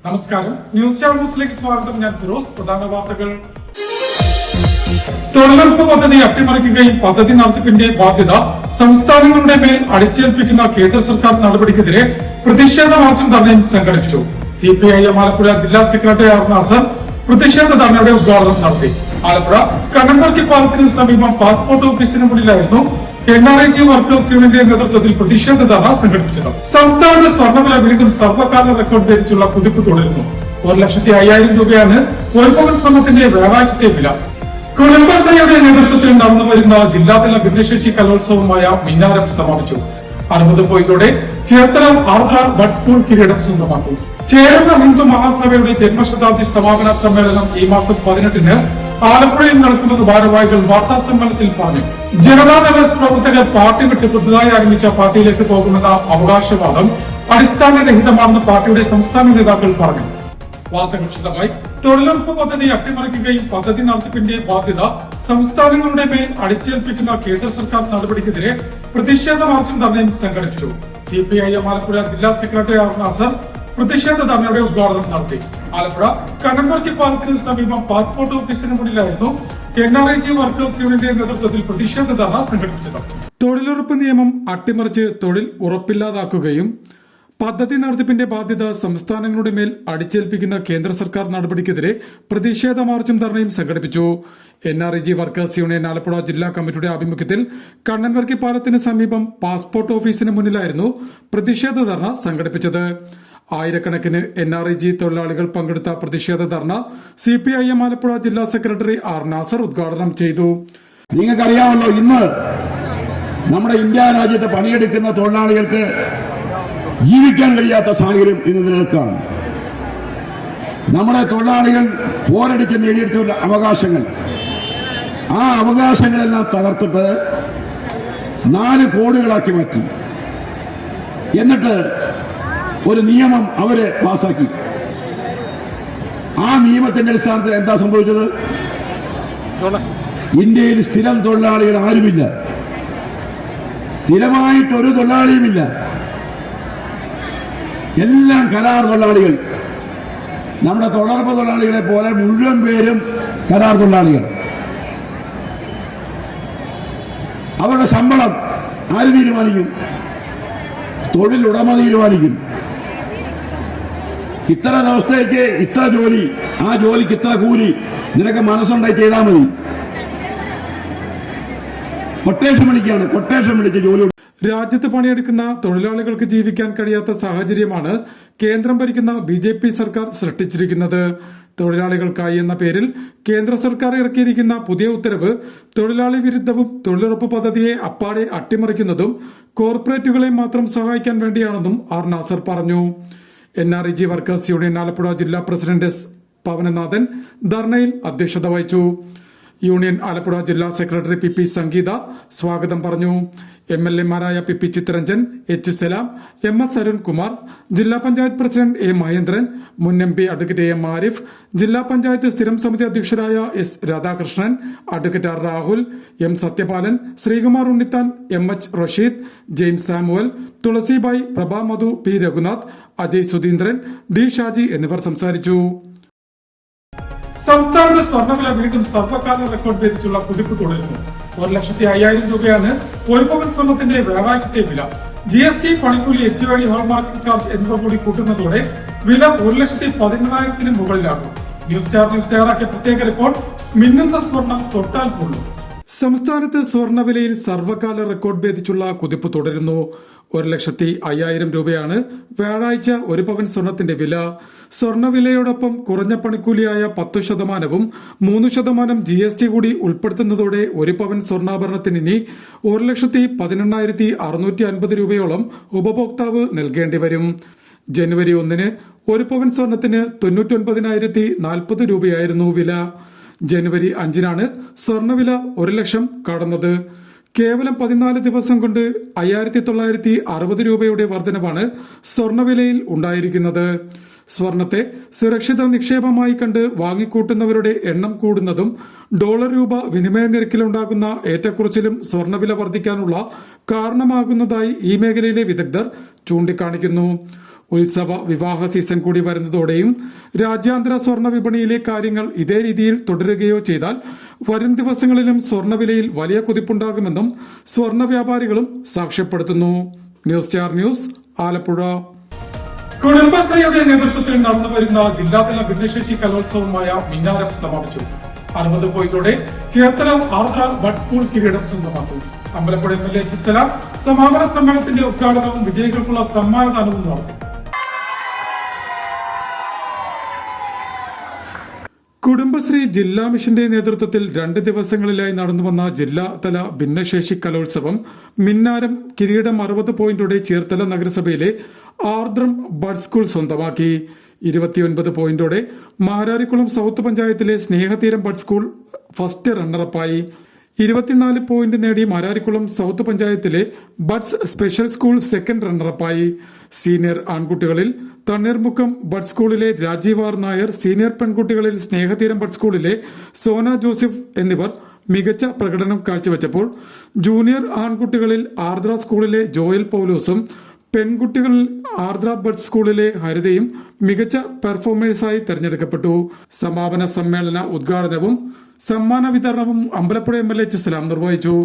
നമസ്കാരം, ന്യൂസ് ചാനലിലേക്ക് സ്വാഗതം. ഞാൻ ഫിറോസ്. പ്രധാന വാർത്തകൾ. തൊഴിലുറപ്പ് പദ്ധതി അട്ടിമറിക്കുകയും പദ്ധതി നടത്തിപ്പിന്റെ ബാധ്യത സംസ്ഥാനങ്ങളുടെ മേൽ അടിച്ചേൽപ്പിക്കുന്ന കേന്ദ്ര സർക്കാർ നടപടിക്കെതിരെ പ്രതിഷേധ മാർച്ചും ധർണയും സംഘടിപ്പിച്ചു. CPIM ആലപ്പുഴ ജില്ലാ സെക്രട്ടറി ആർ നാസർ പ്രതിഷേധ ധർണയുടെ ഉദ്ഘാടനം നടത്തി. ആലപ്പുഴ കണ്ണൻവർക്കി പാലത്തിന് സമീപം പാസ്പോർട്ട് ഓഫീസിന് മുന്നിലായിരുന്നു NRIG വർക്കേഴ്സ് യൂണിയന്റെ നേതൃത്വത്തിൽ പ്രതിഷേധ ധർണ സംഘടിപ്പിച്ചത്. സംസ്ഥാനത്ത് സ്വർണ്ണവില വീണ്ടും സർവകാല റെക്കോർഡ് ഭേദിച്ചുള്ള കുതിപ്പ് തുടരുന്നു. 1,05,000 രൂപയാണ് ഒരു പവൻ സ്വർണ്ണത്തിന്റെ വ്യാഴാഴ്ചത്തെ വില. കുടുംബശ്രീയുടെ നേതൃത്വത്തിൽ നടന്നുവരുന്ന ജില്ലാതല ഭിന്നശേഷി കലോത്സവമായ മിന്നാരം സമാപിച്ചു. 60 പോയിന്റോടെ ചേർത്തല ആർദ്ര ബഡ് സ്കൂൾ കിരീടം സ്വന്തമാക്കി. ചേർന്ന ഹിന്ദു മഹാസഭയുടെ ജന്മശതാബ്ദി സമാപന സമ്മേളനം ഈ മാസം 18-ന് ആലപ്പുഴയിൽ നടക്കുന്നത് ഭാരവാഹികൾ വാർത്താ സമ്മേളനത്തിൽ പറഞ്ഞു. ജനതാദൾ പ്രവർത്തകർ പാർട്ടി വിട്ട് പുതുതായി ആരംഭിച്ച പാർട്ടിയിലേക്ക് പോകുമെന്ന അവകാശവാദം അടിസ്ഥാനരഹിതമാണെന്ന് പാർട്ടിയുടെ സംസ്ഥാന നേതാക്കൾ പറഞ്ഞു. വാർത്തകൾ വിശദമായി. തൊഴിലുറപ്പ് പദ്ധതി അട്ടിമറിക്കുകയും പദ്ധതി നടത്തിപ്പിന്റെ ബാധ്യത സംസ്ഥാനങ്ങളുടെ മേൽ അടിച്ചേൽപ്പിക്കുന്ന കേന്ദ്ര സർക്കാർ നടപടിക്കെതിരെ പ്രതിഷേധ മാർച്ചും ധർണയും സംഘടിപ്പിച്ചു. CPIM ആലപ്പുഴ ജില്ലാ സെക്രട്ടറി ആർ നാസർ പ്രതിഷേധ ധർണയുടെ ഉദ്ഘാടനം നടത്തി. ആലപ്പുഴ കണ്ണൻവർക്കി പാലത്തിന് സമീപം പാസ്പോർട്ട് ഓഫീസിന് മുന്നിലായിരുന്നു NRIG വർക്കേഴ്സ് യൂണിയന്റെ നേതൃത്വത്തിൽ പ്രതിഷേധ ധർണ സംഘടിപ്പിച്ചത്. തൊഴിലുറപ്പ് നിയമം അട്ടിമറിച്ച് തൊഴിൽ ഉറപ്പില്ലാതാക്കുകയും പദ്ധതി നടത്തിപ്പിന്റെ ബാധ്യത സംസ്ഥാനങ്ങളുടെ മേൽ അടിച്ചേൽപ്പിക്കുന്ന കേന്ദ്ര സർക്കാർ നടപടിക്കെതിരെ പ്രതിഷേധ മാർച്ചും ധർണയും സംഘടിപ്പിച്ചു. NRIG വർക്കേഴ്സ് യൂണിയൻ ആലപ്പുഴ ജില്ലാ കമ്മിറ്റിയുടെ ആഭിമുഖ്യത്തിൽ കണ്ണൻവർക്കി പാലത്തിന് സമീപം പാസ്പോർട്ട് ഓഫീസിന് മുന്നിലായിരുന്നു പ്രതിഷേധ ധർണ സംഘടിപ്പിച്ചത്. ആയിരക്കണക്കിന് NRIG തൊഴിലാളികൾ പങ്കെടുത്ത പ്രതിഷേധ ധർണ CPIM ആലപ്പുഴ ജില്ലാ സെക്രട്ടറി ആർ നാസർ ഉദ്ഘാടനം ചെയ്തു. നിങ്ങൾക്കറിയാമല്ലോ, ഇന്ന് നമ്മുടെ ഇന്ത്യ രാജ്യത്ത് പണിയെടുക്കുന്ന തൊഴിലാളികൾക്ക് ജീവിക്കാൻ കഴിയാത്ത സാഹചര്യം ഇന്ന് നിലനിൽക്കുകയാണ്. നമ്മുടെ തൊഴിലാളികൾ പോരടിച്ച് നേടിയെടുത്തുള്ള അവകാശങ്ങൾ, ആ അവകാശങ്ങളെല്ലാം തകർത്തിട്ട് 4 കോടുകളാക്കി മാറ്റി. എന്നിട്ട് ഒരു നിയമം അവര് പാസാക്കി. ആ നിയമത്തിന്റെ അടിസ്ഥാനത്തിൽ എന്താ സംഭവിച്ചത്? ഇന്ത്യയിൽ സ്ഥിരം തൊഴിലാളികൾ ആരുമില്ല, സ്ഥിരമായിട്ടൊരു തൊഴിലാളിയുമില്ല. എല്ലാം കരാർ തൊഴിലാളികൾ. നമ്മുടെ തൊഴിലുറപ്പ് തൊഴിലാളികളെ പോലെ മുഴുവൻ പേരും കരാർ തൊഴിലാളികൾ. അവരുടെ ശമ്പളം ആര് തീരുമാനിക്കും? തൊഴിലുടമ തീരുമാനിക്കും. ഇത്ര ദിവസത്തേക്ക് ഇത്ര ജോലി, ആ ജോലിക്ക് ഇത്ര കൂലി, നിനക്ക് മനസ്സുണ്ടായി ചെയ്താൽ മതി. കൊട്ടേഷൻ വിളിക്കുകയാണ്, കൊട്ടേഷൻ വിളിച്ച് ജോലി. രാജ്യത്ത് പണിയെടുക്കുന്ന തൊഴിലാളികൾക്ക് ജീവിക്കാൻ കഴിയാത്ത സാഹചര്യമാണ് കേന്ദ്രം ഭരിക്കുന്ന BJP സർക്കാർ സൃഷ്ടിച്ചിരിക്കുന്നത്. തൊഴിലാളികൾക്കായി എന്ന പേരിൽ കേന്ദ്ര സർക്കാർ ഇറക്കിയിരിക്കുന്ന പുതിയ ഉത്തരവ് തൊഴിലാളി വിരുദ്ധവും തൊഴിലുറപ്പ് പദ്ധതിയെ അപ്പാടെ അട്ടിമറിക്കുന്നതും കോർപ്പറേറ്റുകളെ മാത്രം സഹായിക്കാൻ വേണ്ടിയാണെന്നും ആർ നാസർ പറഞ്ഞു. NRIG വർക്കേഴ്സ് യൂണിയൻ ആലപ്പുഴ ജില്ലാ പ്രസിഡന്റ് S പവനനാഥൻ ധർണയിൽ അധ്യക്ഷത വഹിച്ചു. യൂണിയൻ ആലപ്പുഴ ജില്ലാ സെക്രട്ടറി PP സംഗീത സ്വാഗതം പറഞ്ഞു. MLA-മാരായ PP ചിത്തരഞ്ജൻ, H സലാം, MS അരുൺകുമാർ, ജില്ലാ പഞ്ചായത്ത് പ്രസിഡന്റ് A മഹേന്ദ്രൻ, മുൻ MP അഡ്വക്കേറ്റ് AM ആരിഫ്, ജില്ലാ പഞ്ചായത്ത് സ്ഥിരം സമിതി അധ്യക്ഷരായ S Radhakrishnan, advocate R Rahul, M Sathyapalan, Sreekumar Unnithan, MH Rasheed, James Samuel, Thulasibai, Prabha Madhu, P Reghunath, Ajay Sudheendran, D Shaji എന്നിവർ സംസാരിച്ചു. സംസ്ഥാനത്ത് സ്വർണ്ണവില വീണ്ടും സർവകാല റെക്കോർഡ് ഭേദിച്ചുള്ള കുതിപ്പ് തുടരുന്നു. 1,05,000 രൂപയാണ് ഒരു പവൻ സ്വർണ്ണത്തിന്റെ വ്യാഴാഴ്ചത്തെ വില. GST, പണിക്കൂലി, HUID, ഹോൾമാർക്കിംഗ് ചാർജ് എന്നിവ കൂടി കൂട്ടുന്നതോടെ വില 1,11,000-ന് മുകളിലാകും. ന്യൂസ് തയ്യാറാക്കിയ പ്രത്യേക റിപ്പോർട്ട്. മിന്നുന്ന സ്വർണം തൊട്ടാൽ കൊള്ളു. സംസ്ഥാനത്ത് സ്വർണ്ണവിലയിൽ സർവകാല റെക്കോർഡ് ഭേദിച്ചുള്ള കുതിപ്പ് തുടരുന്നു. 1,05,000 രൂപയാണ് വ്യാഴാഴ്ച ഒരു പവൻ സ്വർണത്തിന്റെ വില. സ്വർണ്ണവിലയോടൊപ്പം കുറഞ്ഞ പണിക്കൂലിയായ 10%-വും 3% GST കൂടി ഉൾപ്പെടുത്തുന്നതോടെ ഒരു പവൻ സ്വർണ്ണാഭരണത്തിന് ഇനി 1,18,650 രൂപയോളം ഉപഭോക്താവ് നൽകേണ്ടി വരും. ജനുവരി 1-ന് ഒരു പവൻ സ്വർണത്തിന് 99,040 രൂപയായിരുന്നു വില. ജനുവരി 5-നാണ് സ്വർണ്ണവില 1,00,000 കടന്നത്. കേവലം 14 ദിവസം കൊണ്ട് 5,960 രൂപയുടെ വർധനവാണ് സ്വർണ്ണവിലയിൽ ഉണ്ടായിരിക്കുന്നത്. സ്വർണത്തെ സുരക്ഷിത നിക്ഷേപമായി കണ്ട് വാങ്ങിക്കൂട്ടുന്നവരുടെ എണ്ണം കൂടുന്നതും ഡോളർ രൂപ വിനിമയ നിരക്കിലുണ്ടാകുന്ന ഏറ്റക്കുറച്ചിലും സ്വർണ്ണവില വർദ്ധിക്കാനുള്ള കാരണമാകുന്നതായി ഈ മേഖലയിലെ വിദഗ്ധർ ചൂണ്ടിക്കാണിക്കുന്നു. ഉത്സവ വിവാഹ സീസൺ കൂടി വരുന്നതോടെയും രാജ്യാന്തര സ്വർണ്ണ വിപണിയിലെ കാര്യങ്ങൾ ഇതേ രീതിയിൽ തുടരുകയോ ചെയ്താൽ വരും ദിവസങ്ങളിലും സ്വർണ്ണവിലയിൽ വലിയ കുതിപ്പുണ്ടാകുമെന്നും സ്വർണ്ണ വ്യാപാരികളും സാക്ഷ്യപ്പെടുത്തുന്നു. News star news, Alappuzha. കുടുംബശ്രീയുടെ നേതൃത്വത്തിൽ നടന്നുവരുന്ന ജില്ലാതല ഭിന്നശേഷി കലോത്സവമായ മിന്നാരം സമാപിച്ചു. 60 പോയിന്റോടെ ചേർത്തല ആർദ്ര ബഡ് സ്കൂൾ കിരീടം സ്വന്തമാക്കി. Ambalappuzha MLA H. സലാം സമാപന സമ്മേളനത്തിന്റെ ഉദ്ഘാടനവും വിജയികൾക്കുള്ള സമ്മാനദാനവും നടത്തി. കുടുംബശ്രീ ജില്ലാ മിഷന്റെ നേതൃത്വത്തിൽ 2 ദിവസങ്ങളിലായി നടന്നുവന്ന ജില്ലാതല ഭിന്നശേഷി കലോത്സവം മിന്നാരം കിരീടം 60 പോയിന്റോടെ ചേർത്തല നഗരസഭയിലെ ആർദ്രം ബഡ് സ്കൂൾ സ്വന്തമാക്കി. 29 പോയിന്റോടെ മാരാരിക്കുളം സൗത്ത് പഞ്ചായത്തിലെ സ്നേഹതീരം ബഡ് സ്കൂൾ ഫസ്റ്റ് റണ്ണറപ്പായി. 24 പോയിന്റ് നേടി മാരാരിക്കുളം സൗത്ത് പഞ്ചായത്തിലെ ബഡ്സ് സ്പെഷ്യൽ സ്കൂൾ സെക്കൻഡ് റണ്ണറപ്പായി. സീനിയർ ആൺകുട്ടികളിൽ തണ്ണീർമുക്കം ബഡ് സ്കൂളിലെ രാജീവ് ആർ നായർ, സീനിയർ പെൺകുട്ടികളിൽ സ്നേഹതീരം ബഡ് സ്കൂളിലെ സോന ജോസഫ് എന്നിവർ മികച്ച പ്രകടനം കാഴ്ചവെച്ചപ്പോൾ ജൂനിയർ ആൺകുട്ടികളിൽ ആർദ്ര സ്കൂളിലെ ജോയൽ പൌലോസും പെൺകുട്ടികളിൽ ആർദ്ര ബഡ് സ്കൂളിലെ ഹരിതയും മികച്ച പെർഫോമേഴ്സായി തെരഞ്ഞെടുക്കപ്പെട്ടു. സമാപന സമ്മേളന ഉദ്ഘാടനവും സമ്മാന വിതരണവും അമ്പലപ്പുഴ MLA H. സലാം നിർവഹിച്ചു.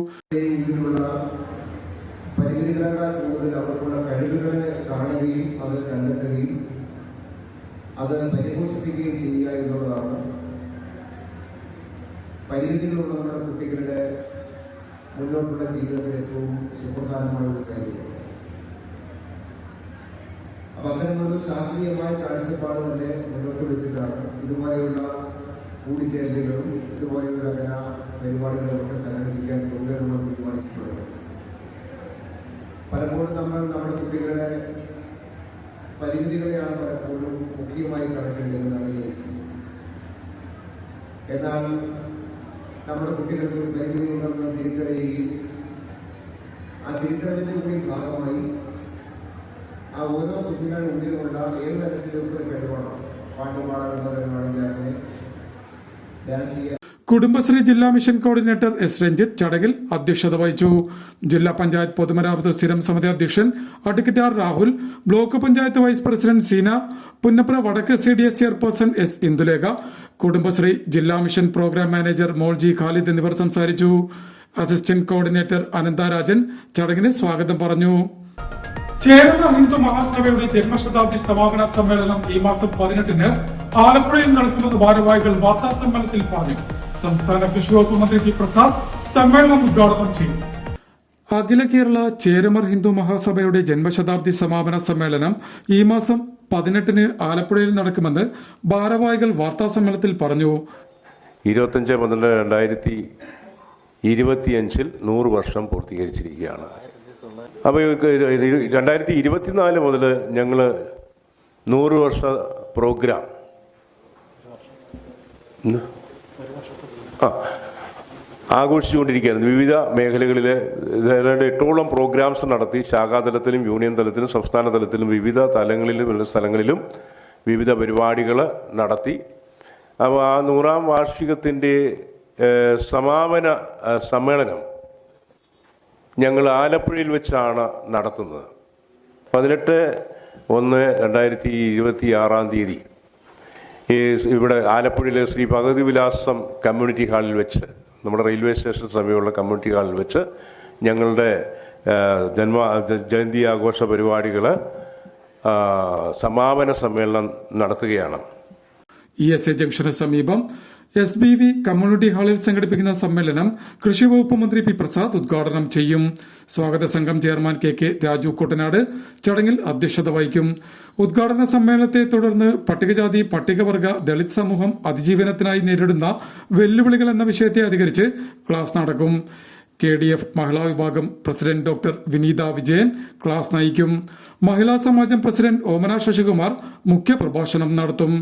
അത് കണ്ടെത്തുകയും അത് പരിപോഷിപ്പിക്കുകയും ചെയ്യുക എന്നുള്ളതാണ് പരിമിതികളുള്ള നമ്മുടെ കുട്ടികളുടെ മുന്നോട്ടുള്ള ജീവിതത്തിൽ ഏറ്റവും സുപ്രധാനമായ ഒരു കാര്യം. അപ്പൊ അത്തരമൊരു ശാസ്ത്രീയമായ കാഴ്ചപ്പാട് തന്നെ മുന്നോട്ട് വെച്ചിട്ടാണ് ഇതുപോലെയുള്ള കൂടിച്ചേരലുകളും ഇതുപോലെയുള്ള കലാ പരിപാടികളൊക്കെ സംഘടിപ്പിക്കാൻ പൊതുവെ നമ്മൾ തീരുമാനിക്കപ്പെടുന്നത്. പലപ്പോഴും നമ്മൾ നമ്മുടെ കുട്ടികളുടെ പരിമിതികളെയാണ് പലപ്പോഴും മുഖ്യമായി കണക്കിടുന്നതെന്നാണ് വിചാരിക്കുന്നത്. എന്നാൽ നമ്മുടെ കുട്ടികൾക്ക് ഒരു പരിമിതി ഉണ്ടെന്ന് തിരിച്ചറിയുകയും ആ തിരിച്ചറിവിൻ്റെ കൂടി ഭാഗമായി ആ ഓരോ കുട്ടികളുടെ ഉള്ളിലുള്ള ഏത് തരത്തിലുള്ള കഴിവാണ് പാട്ട് പാടാനുള്ളവരാണെങ്കിൽ അങ്ങനെ ഡാൻസ് ചെയ്യാൻ. കുടുംബശ്രീ ജില്ലാ മിഷൻ കോർഡിനേറ്റർ S. രഞ്ജിത്ത് ചടങ്ങിൽ അധ്യക്ഷത വഹിച്ചു. ജില്ലാ പഞ്ചായത്ത് പൊതുമരാമത്ത് സ്ഥിരം സമിതി അധ്യക്ഷൻ advocate R. Rahul, block panchayat vice president Seena, Punnapra Vadakku CDS chairperson S. Indulekha, Kudumbashree ജില്ലാ മിഷൻ പ്രോഗ്രാം മാനേജർ മോൾ G. ഖാലിദ് എന്നിവർ സംസാരിച്ചു. അസിസ്റ്റന്റ് കോർഡിനേറ്റർ അനന്തരാജൻ ചടങ്ങിന് സ്വാഗതം പറഞ്ഞു. ചേരമ ഹിന്ദു മഹാസഭയുടെ ജന്മശതാബ്ദി സമാപന സമ്മേളനം ഈ മാസം 18-ന് ആലപ്പുഴയിൽ നടക്കുമെന്ന് ഭാരവാഹികൾ വാർത്താ സമ്മേളനത്തിൽ പറഞ്ഞു. സംസ്ഥാന കൃഷി വകുപ്പ് മന്ത്രി P. പ്രസാദ് സമ്മേളനം ഉദ്ഘാടനം ചെയ്തു. അഖില കേരള ചേരമർ ഹിന്ദു മഹാസഭയുടെ ജന്മശതാബ്ദി സമാപന സമ്മേളനം ഈ മാസം 18-ന് ആലപ്പുഴയിൽ നടക്കുമെന്ന് ഭാരവാഹികൾ വാർത്താ സമ്മേളനത്തിൽ പറഞ്ഞു. 25/12/2025 100 വർഷം പൂർത്തീകരിച്ചിരിക്കുകയാണ്. അപ്പോൾ 2024 മുതൽ ഞങ്ങൾ 100 വർഷ പ്രോഗ്രാം ആഘോഷിച്ചുകൊണ്ടിരിക്കുകയാണ്. വിവിധ മേഖലകളിലെ 8ഓളം പ്രോഗ്രാംസ് നടത്തി ശാഖാതലത്തിലും യൂണിയൻ തലത്തിലും സംസ്ഥാന തലത്തിലും വിവിധ തലങ്ങളിലും സ്ഥലങ്ങളിലും വിവിധ പരിപാടികൾ നടത്തി. അപ്പോൾ ആ 100ാം വാർഷികത്തിൻ്റെ സമാപന സമ്മേളനം ഞങ്ങൾ ആലപ്പുഴയിൽ വെച്ചാണ് നടത്തുന്നത്. 18/1/2026 ഇവിടെ ആലപ്പുഴയിലെ ശ്രീ ഭഗവതി വിലാസം കമ്മ്യൂണിറ്റി ഹാളിൽ വെച്ച്, നമ്മുടെ റെയിൽവേ സ്റ്റേഷൻ സമീപമുള്ള കമ്മ്യൂണിറ്റി ഹാളിൽ വെച്ച് ഞങ്ങളുടെ ജയന്തി ആഘോഷ പരിപാടികൾ സമാപന സമ്മേളനം നടത്തുകയാണ്. ESA ജംഗ്ഷന് സമീപം SBV കമ്മ്യൂണിറ്റി ഹാളിൽ സംഘടിപ്പിക്കുന്ന സമ്മേളനം കൃഷി വകുപ്പ് മന്ത്രി P. പ്രസാദ് ഉദ്ഘാടനം ചെയ്യും. സ്വാഗത സംഘം ചെയർമാൻ KK രാജു കുട്ടനാട് ചടങ്ങിൽ അധ്യക്ഷത വഹിക്കും. ഉദ്ഘാടന സമ്മേളനത്തെ തുടർന്ന് പട്ടികജാതി പട്ടികവർഗ ദളിത് സമൂഹം അതിജീവനത്തിനായി നേരിടുന്ന വെല്ലുവിളികൾ എന്ന വിഷയത്തെ അധികരിച്ച് ക്ലാസ് നടക്കും. KDF മഹിളാ വിഭാഗം പ്രസിഡന്റ് ഡോക്ടർ വിനീത വിജയൻ ക്ലാസ് നയിക്കും. മഹിളാ സമാജം പ്രസിഡന്റ് ഓമന ശശികുമാർ മുഖ്യ പ്രഭാഷണം നടത്തും.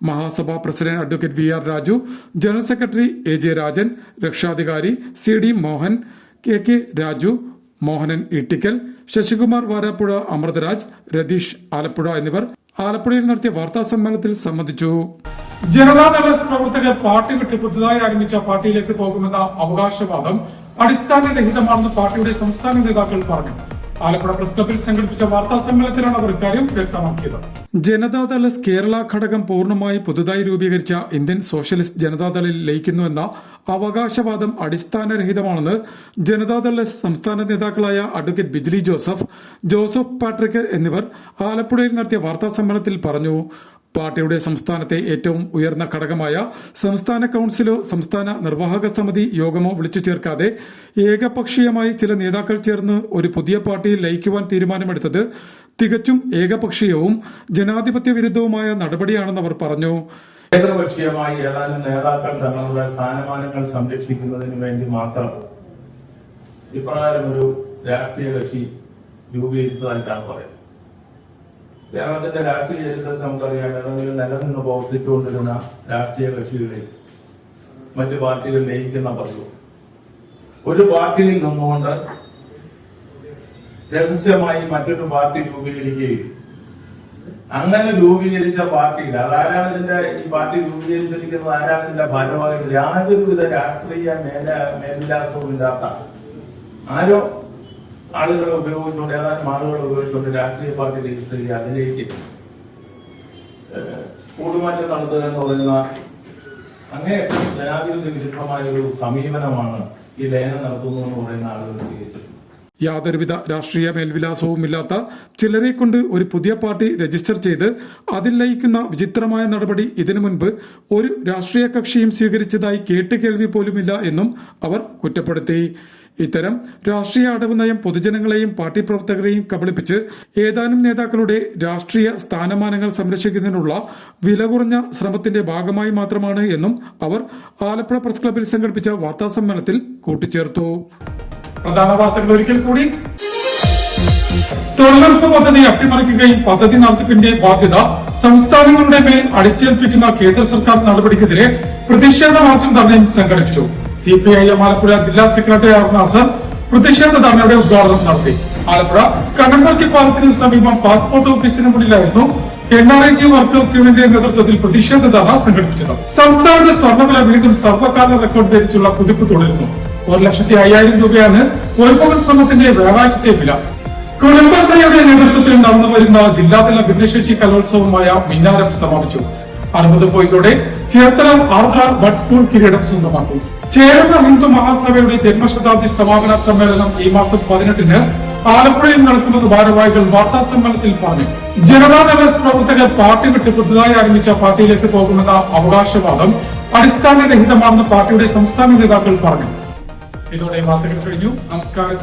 Mahasabha president advocate VR Raju, general secretary AJ Rajan, രക്ഷാധികാരി CD മോഹൻ, KK രാജു, മോഹനൻ ഇട്ടിക്കൽ, ശശികുമാർ വാരാപ്പുഴ, അമൃതരാജ്, രതീഷ് ആലപ്പുഴ എന്നിവർ ആലപ്പുഴയിൽ നടത്തിയ വാർത്താ സമ്മേളനത്തിൽ സംബന്ധിച്ചു. ജനതാദൾ പ്രവർത്തകർ പാർട്ടി വിട്ട് പുതുതായി ആരംഭിച്ച പാർട്ടിയിലേക്ക് പോകുമെന്ന അവകാശവാദം അടിസ്ഥാനരഹിതമാണെന്ന് പാർട്ടിയുടെ സംസ്ഥാന നേതാക്കൾ പറഞ്ഞു. ആലപ്പുഴ പ്രസ് ക്ലബിൽ സംഘടിപ്പിച്ച വാർത്താ സമ്മേളനത്തിലാണ് അവർ ഇക്കാര്യം വ്യക്തമാക്കിയത്. ജനതാദൾ കേരള ഘടകം പൂർണ്ണമായി പുതുതായി രൂപീകരിച്ച ഇന്ത്യൻ സോഷ്യലിസ്റ്റ് ജനതാദളിൽ ലയിക്കുന്നുവെന്ന അവകാശവാദം അടിസ്ഥാനരഹിതമാണെന്ന് ജനതാദൾ സംസ്ഥാന നേതാക്കളായ advocate Bijli Joseph, Joseph Patrick എന്നിവർ ആലപ്പുഴയിൽ നടത്തിയ വാർത്താ സമ്മേളനത്തിൽ പറഞ്ഞു. പാർട്ടിയുടെ സംസ്ഥാനത്തെ ഏറ്റവും ഉയർന്ന ഘടകമായ സംസ്ഥാന കൌൺസിലോ സംസ്ഥാന നിർവാഹക സമിതി യോഗമോ വിളിച്ചു ചേർക്കാതെ ഏകപക്ഷീയമായി ചില നേതാക്കൾ ചേർന്ന് ഒരു പുതിയ പാർട്ടിയിൽ ലയിക്കുവാൻ തീരുമാനമെടുത്തത് തികച്ചും ഏകപക്ഷീയവും ജനാധിപത്യ വിരുദ്ധവുമായ നടപടിയാണെന്ന് അവർ പറഞ്ഞു. ഏകപക്ഷീയമായി ഏതാനും നേതാക്കൾ തങ്ങളുടെ സ്ഥാനമാനങ്ങൾ സംരക്ഷിക്കുന്നതിന് വേണ്ടി മാത്രം ഇപ്രകാരം ഒരു രാഷ്ട്രീയ കക്ഷി രൂപീകരിച്ചതായിട്ടാണ് പറയുന്നത്. കേരളത്തിന്റെ രാഷ്ട്രീയ ചരിത്രത്തിൽ നമുക്കറിയാം, ഏതെങ്കിലും നിലനിന്ന് പ്രവർത്തിച്ചുകൊണ്ടിരുന്ന രാഷ്ട്രീയ കക്ഷികളിൽ മറ്റു പാർട്ടികൾ ലയിക്കുന്ന പതിവ്. ഒരു പാർട്ടിയിൽ നിന്നുകൊണ്ട് രഹസ്യമായി മറ്റൊരു പാർട്ടി രൂപീകരിക്കുകയും അങ്ങനെ രൂപീകരിച്ച പാർട്ടിയിൽ അതാരാണ് ഈ പാർട്ടി രൂപീകരിച്ചിരിക്കുന്നത്, ആരാണ് ഇതിന്റെ ഭാരവാഹികൾ, യാതൊരുവിധ രാഷ്ട്രീയ മേൽവിലാസവും ഇല്ലാത്ത ആരോ ആളുകളെ ഉപയോഗിച്ചുകൊണ്ട് ഏതാനും ആളുകളെ ഉപയോഗിച്ചുകൊണ്ട് രാഷ്ട്രീയ പാർട്ടി രജിസ്റ്റർ ചെയ്യുക, അതിലേക്ക് കൂടുമാറ്റം നടത്തുക എന്ന് പറയുന്ന അങ്ങേയറ്റം ജനാധിപത്യ വിരുദ്ധമായ ഒരു സമീപനമാണ് ഈ ലയനം നടത്തുന്നതെന്ന് പറയുന്ന ആളുകൾ സ്വീകരിച്ചിട്ടുണ്ട്. യാതൊരുവിധ രാഷ്ട്രീയ മേൽവിലാസവുമില്ലാത്ത ചിലരെ കൊണ്ട് ഒരു പുതിയ പാർട്ടി രജിസ്റ്റർ ചെയ്ത് അതിൽ ലയിക്കുന്ന വിചിത്രമായ നടപടി ഇതിനു മുൻപ് ഒരു രാഷ്ട്രീയ കക്ഷിയും സ്വീകരിച്ചതായി കേട്ടുകേൾവി പോലുമില്ല എന്നും അവർ കുറ്റപ്പെടുത്തി. ഇത്തരം രാഷ്ട്രീയ അടവ് നയം പൊതുജനങ്ങളെയും പാർട്ടി പ്രവർത്തകരെയും കബളിപ്പിച്ച് ഏതാനും നേതാക്കളുടെ രാഷ്ട്രീയ സ്ഥാനമാനങ്ങൾ സംരക്ഷിക്കുന്നതിനുള്ള വില കുറഞ്ഞ ശ്രമത്തിന്റെ ഭാഗമായി മാത്രമാണ് എന്നും അവർ ആലപ്പുഴ പ്രസ് ക്ലബിൽ സംഘടിപ്പിച്ച വാർത്താ സമ്മേളനത്തിൽ കൂട്ടിച്ചേർത്തു. പ്രധാന വാർത്തകൾ ഒരിക്കൽ കൂടി. തൊഴിലുറപ്പ് പദ്ധതി അട്ടിമറിക്കുകയും പദ്ധതി നടത്തിപ്പിന്റെ ബാധ്യത സംസ്ഥാനങ്ങളുടെ മേൽ അടിച്ചേൽപ്പിക്കുന്ന കേന്ദ്ര സർക്കാർ നടപടിക്കെതിരെ പ്രതിഷേധ മാർച്ചും ധർണയും സംഘടിപ്പിച്ചു. CPIM ആലപ്പുഴ ജില്ലാ സെക്രട്ടറി ആർ നാസർ പ്രതിഷേധ ധർണയുടെ ഉദ്ഘാടനം നടത്തി. ആലപ്പുഴ കണ്ണന്തർക്കി പാലത്തിന് സമീപം പാസ്പോർട്ട് ഓഫീസിന് മുന്നിലായിരുന്നു NRIG വർക്കേഴ്സ് യൂണിയന്റെ നേതൃത്വത്തിൽ പ്രതിഷേധ ധർണ സംഘടിപ്പിച്ചത്. സംസ്ഥാനത്തെ സ്വർണ്ണവില വീണ്ടും സർവ്വകാല റെക്കോർഡ് ഭേദിച്ചുള്ള കുതിപ്പ് തുടരുന്നു. 1,05,000 രൂപയാണ് ഒരു പവൻ സ്വർണ്ണത്തിന്റെ വ്യാഴാഴ്ചത്തെ വില. കുടുംബശ്രീയുടെ നേതൃത്വത്തിൽ നടന്നുവരുന്ന ജില്ലാതല ഭിന്നശേഷി കലോത്സവമായ മിന്നാരം സമാപിച്ചു. 60 പോയിന്റോടെ ചേർത്തല ആർദ്ര ബഡ് സ്കൂൾ കിരീടം സ്വന്തമാക്കി. ചേർന്ന ഹിന്ദു മഹാസഭയുടെ ജന്മശതാബ്ദി സമാപന സമ്മേളനം ഈ മാസം 18-ന് ആലപ്പുഴയിൽ നടക്കുമെന്ന് ഭാരവാഹികൾ വാർത്താ സമ്മേളനത്തിൽ പറഞ്ഞു. ജനതാദൾ പ്രവർത്തകർ പാർട്ടി വിട്ട് പുതുതായി ആരംഭിച്ച പാർട്ടിയിലേക്ക് പോകുമെന്ന അവകാശവാദം അടിസ്ഥാനരഹിതമാണെന്ന് പാർട്ടിയുടെ സംസ്ഥാന നേതാക്കൾ പറഞ്ഞു. ഇതോടെ വാർത്തകൾ കഴിഞ്ഞു. നമസ്കാരം.